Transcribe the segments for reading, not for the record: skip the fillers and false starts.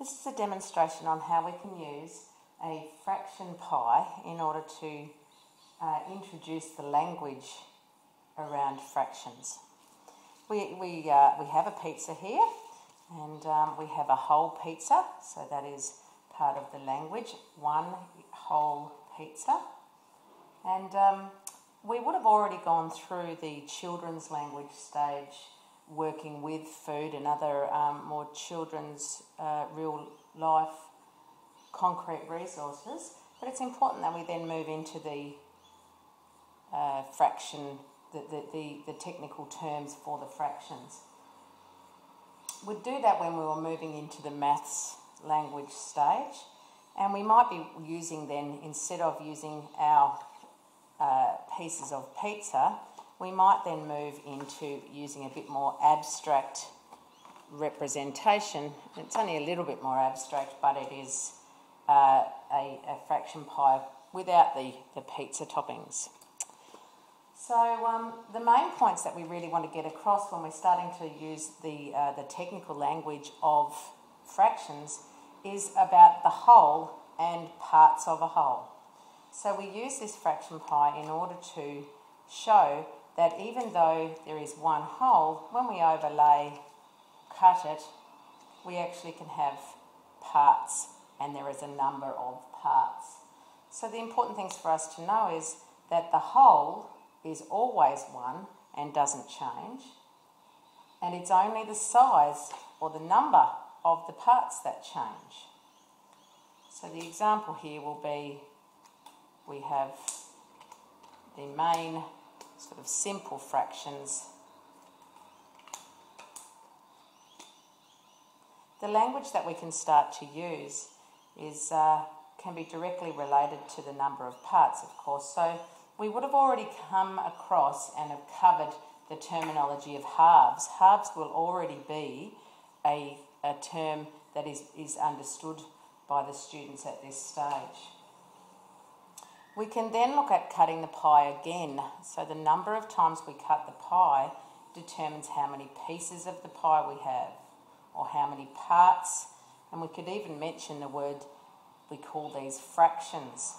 This is a demonstration on how we can use a fraction pi in order to introduce the language around fractions. We have a pizza here, and we have a whole pizza, so that is part of the language, one whole pizza. And we would have already gone through the children's language stage, working with food and other more children's real life concrete resources, but it's important that we then move into the fraction, the technical terms for the fractions. We'd do that when we were moving into the maths language stage, and we might be using then, instead of using our pieces of pizza, we might then move into using a bit more abstract representation. It's only a little bit more abstract, but it is a fraction pi without the pizza toppings. So the main points that we really want to get across when we're starting to use the technical language of fractions is about the whole and parts of a whole. So we use this fraction pi in order to show that even though there is one whole, when we overlay, cut it, we actually can have parts, and there is a number of parts. So the important things for us to know is that the whole is always one and doesn't change, and it's only the size or the number of the parts that change. So the example here will be, we have the main sort of simple fractions. The language that we can start to use is can be directly related to the number of parts, of course. So we would have already come across and have covered the terminology of halves. Halves will already be a term that is understood by the students at this stage. We can then look at cutting the pie again. So the number of times we cut the pie determines how many pieces of the pie we have, or how many parts. And we could even mention the word, we call these fractions.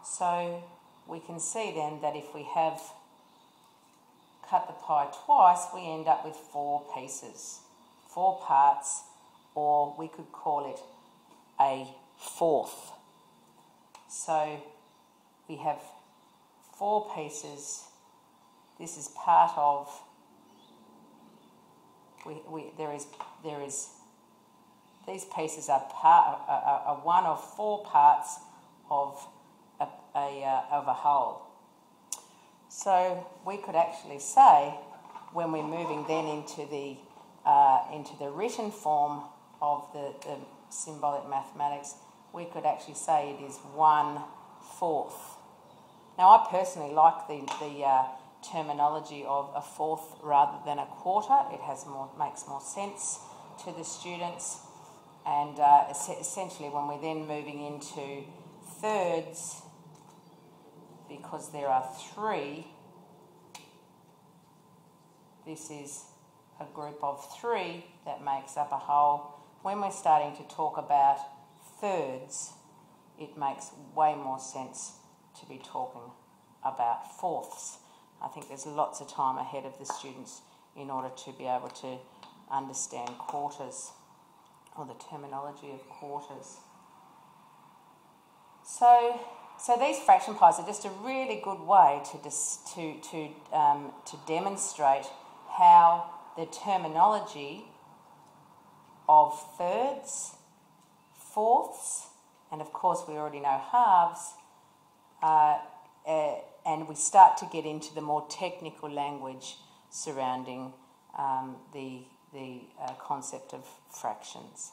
So we can see then that if we have cut the pie twice, we end up with 4 pieces, 4 parts, or we could call it a fourth. So we have 4 pieces. This is part of. These pieces are one of 4 parts of a whole. So we could actually say, when we're moving then into the written form of the symbolic mathematics, we could actually say it is 1/4. Now, I personally like the terminology of a fourth rather than a quarter. It makes more sense to the students. And essentially, when we're then moving into thirds, because there are 3, this is a group of 3 that makes up a whole. When we're starting to talk about thirds, it makes way more sense to be talking about fourths. I think there's lots of time ahead of the students in order to be able to understand quarters, or the terminology of quarters. So these fraction pies are just a really good way to demonstrate how the terminology of thirds, fourths, and of course we already know halves, and we start to get into the more technical language surrounding the concept of fractions.